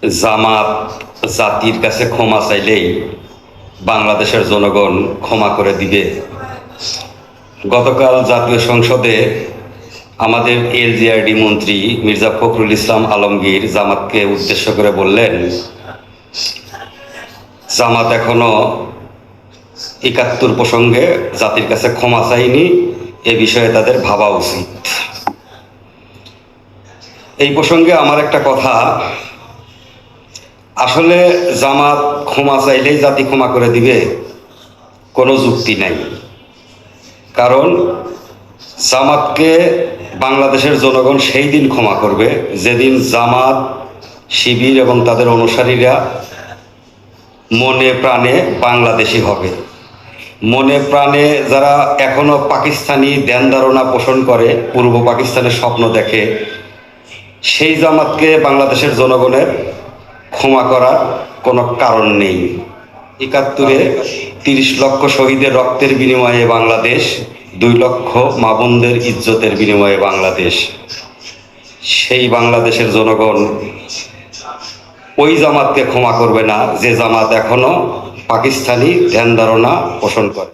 জামাত জাতির কাছে ক্ষমা চাইলেই বাংলাদেশের জনগণ ক্ষমা করে দিবে। গতকাল জাতীয় সংসদে আমাদের এলজিআরডি মন্ত্রী মির্জা ফখরুল ইসলাম আলমগীর জামাতকে উদ্দেশ্য করে বললেন, জামাত এখনো ৭১ প্রসঙ্গে জাতির কাছে ক্ষমা চায়নি, এ বিষয়ে তাদের ভাবা উচিত। এই প্রসঙ্গে আমার একটা কথা, আসলে জামাত ক্ষমা চাইলেই জাতি ক্ষমা করে দিবে কোনো যুক্তি নাই। কারণ জামাতকে বাংলাদেশের জনগণ সেই দিন ক্ষমা করবে যেদিন জামাত শিবির এবং তাদের অনুসারীরা মনে প্রাণে বাংলাদেশি হবে। মনে প্রাণে যারা এখনো পাকিস্তানি ধ্যান ধারণা পোষণ করে, পূর্ব পাকিস্তানের স্বপ্ন দেখে, সেই জামাতকে বাংলাদেশের জনগণের ক্ষমা করার কোনো কারণ নেই। ৭১-এ ৩০ লক্ষ শহীদের রক্তের বিনিময়ে বাংলাদেশ, ২ লক্ষ মা বোনদের ইজ্জতের বিনিময়ে বাংলাদেশ। সেই বাংলাদেশের জনগণ ওই জামাতকে ক্ষমা করবে না যে জামাত এখনো পাকিস্তানি ধ্যান ধারণা পোষণ করে।